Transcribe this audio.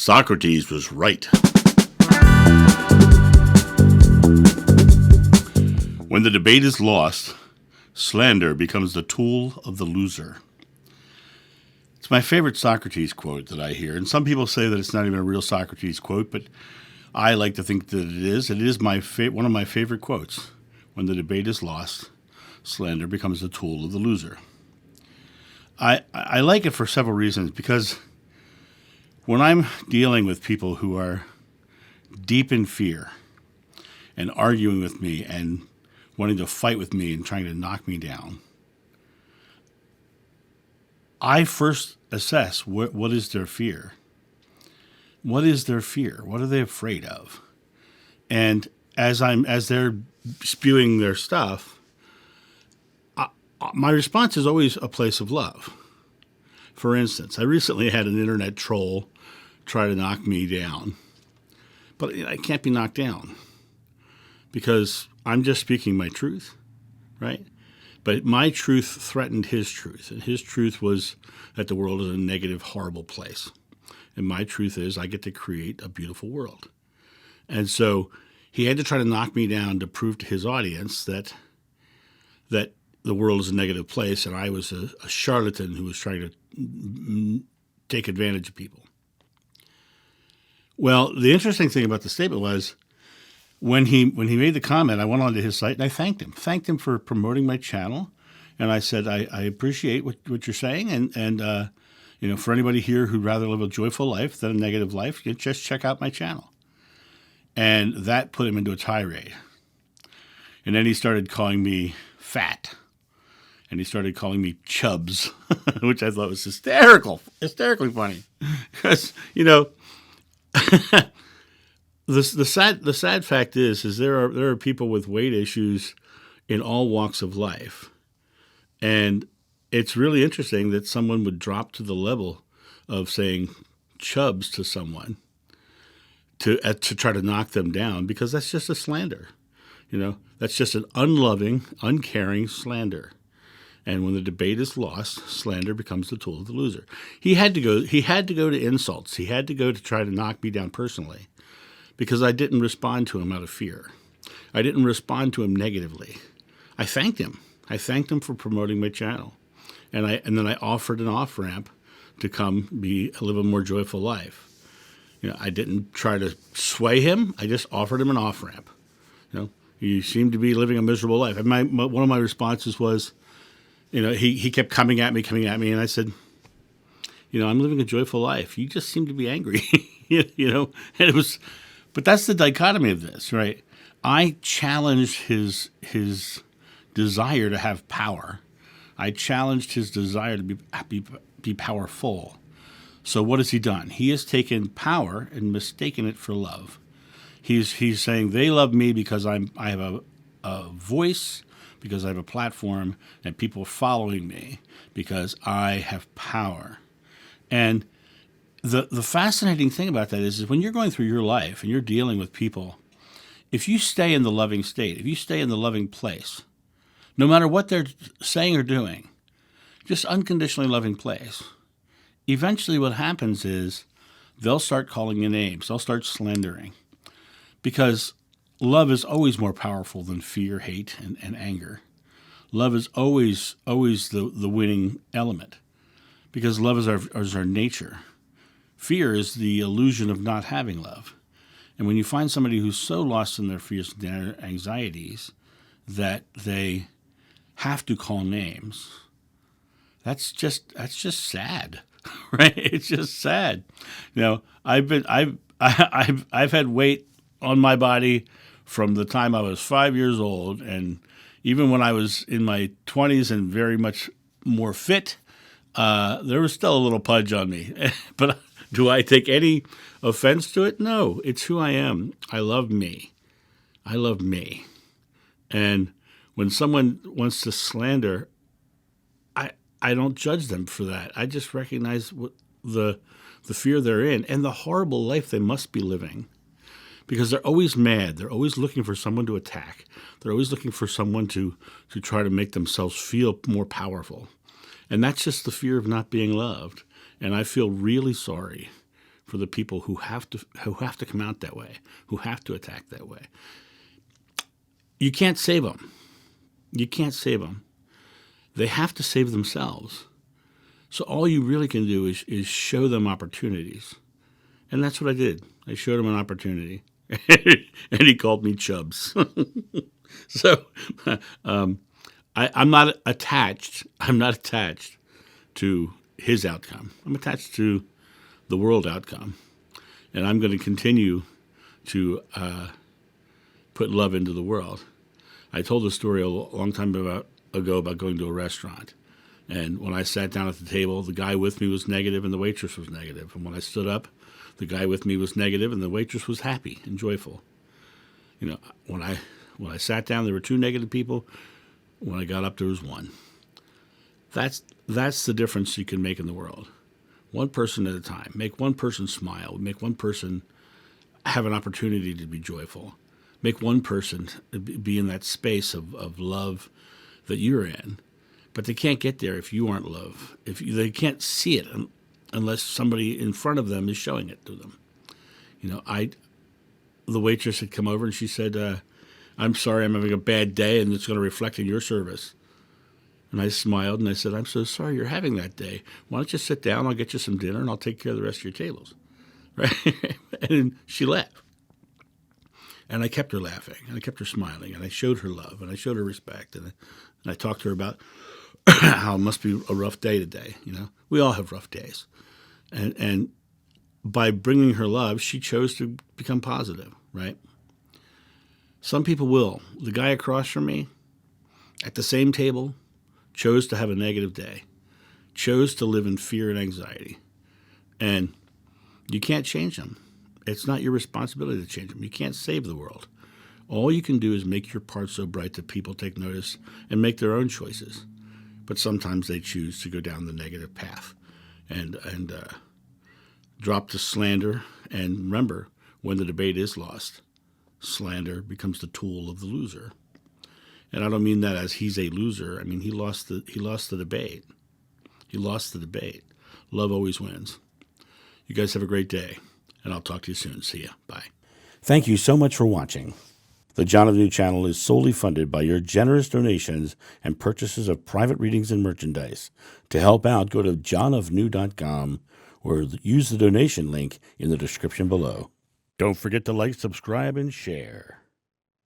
Socrates was right. When the debate is lost, slander becomes the tool of the loser. It's my favorite Socrates quote that I hear, and some people say that it's not even a real Socrates quote, but I like to think that it is. It is one of my favorite quotes. When the debate is lost, slander becomes the tool of the loser. I like it for several reasons, because when I'm dealing with people who are deep in fear and arguing with me and wanting to fight with me and trying to knock me down, I first assess what is their fear. What is their fear? What are they afraid of? And as they're spewing their stuff, my response is always a place of love. For instance, I recently had an internet troll try to knock me down, but I can't be knocked down because I'm just speaking my truth, right? But my truth threatened his truth, and his truth was that the world is a negative, horrible place. And my truth is I get to create a beautiful world. And so he had to try to knock me down to prove to his audience that the world is a negative place, and I was a charlatan who was trying to take advantage of people. Well, the interesting thing about the statement was when he made the comment, I went onto his site and I thanked him for promoting my channel, and I said I appreciate what you're saying, and for anybody here who'd rather live a joyful life than a negative life, you just check out my channel. And that put him into a tirade. And then he started calling me fat. And he started calling me chubs, which I thought was hysterically funny. Because, the sad fact is there are people with weight issues in all walks of life. And it's really interesting that someone would drop to the level of saying chubs to someone to try to knock them down, because that's just a slander. That's just an unloving, uncaring slander. And when the debate is lost, slander becomes the tool of the loser. He had to go to insults. He had to go to try to knock me down personally, because I didn't respond to him out of fear. I didn't respond to him negatively. I thanked him. I thanked him for promoting my channel. And then I offered an off-ramp to come live a more joyful life. I didn't try to sway him. I just offered him an off-ramp. You seem to be living a miserable life. And one of my responses was, he kept coming at me, and I said, I'm living a joyful life. You just seem to be angry, and it was, but that's the dichotomy of this, right? I challenged his desire to have power. I challenged his desire to be powerful. So what has he done? He has taken power and mistaken it for love. He's saying they love me because I have a voice, because I have a platform, and people are following me because I have power. And the fascinating thing about that is when you're going through your life and you're dealing with people, if you stay in the loving state, if you stay in the loving place, no matter what they're saying or doing, just unconditionally loving place, eventually what happens is they'll start calling you names. They'll start slandering, because love is always more powerful than fear, hate, and anger. Love is always the winning element, because love is our nature. Fear is the illusion of not having love. And when you find somebody who's so lost in their fears and their anxieties that they have to call names, that's just sad, right? It's just sad. I've had weight on my body from the time I was 5 years old, and even when I was in my 20s and very much more fit, there was still a little pudge on me. But do I take any offense to it? No, it's who I am. I love me. And when someone wants to slander, I don't judge them for that. I just recognize what the fear they're in and the horrible life they must be living. Because they're always mad. They're always looking for someone to attack. They're always looking for someone to try to make themselves feel more powerful. And that's just the fear of not being loved. And I feel really sorry for the people who have to come out that way, who have to attack that way. You can't save them. You can't save them. They have to save themselves. So all you really can do is show them opportunities. And that's what I did. I showed him an opportunity. And he called me Chubbs. So I'm not attached. I'm not attached to his outcome. I'm attached to the world outcome. And I'm going to continue to put love into the world. I told a story a long time ago about going to a restaurant. And when I sat down at the table, the guy with me was negative and the waitress was negative. And when I stood up, the guy with me was negative and the waitress was happy and joyful. You know, when I sat down, there were 2 negative people. When I got up, there was 1. That's the difference you can make in the world. One person at a time. Make one person smile. Make one person have an opportunity to be joyful. Make one person be in that space of love that you're in. But they can't get there if you aren't love. They can't see it unless somebody in front of them is showing it to them. You know, the waitress had come over and she said, I'm sorry, I'm having a bad day and it's going to reflect in your service. And I smiled and I said, I'm so sorry you're having that day. Why don't you sit down, I'll get you some dinner and I'll take care of the rest of your tables. Right? And she laughed. And I kept her laughing and I kept her smiling and I showed her love and I showed her respect and I talked to her about how it must be a rough day today. You know, we all have rough days. And by bringing her love, she chose to become positive, right? Some people will. The guy across from me at the same table chose to have a negative day, chose to live in fear and anxiety. And you can't change them. It's not your responsibility to change them. You can't save the world. All you can do is make your part so bright that people take notice and make their own choices. But sometimes they choose to go down the negative path and drop the slander. And remember, when the debate is lost, slander becomes the tool of the loser. And I don't mean that as he's a loser. I mean he lost the debate. He lost the debate. Love always wins. You guys have a great day, and I'll talk to you soon. See ya. Bye. Thank you so much for watching. The John of New channel is solely funded by your generous donations and purchases of private readings and merchandise. To help out, go to johnofnew.com or use the donation link in the description below. Don't forget to like, subscribe, and share.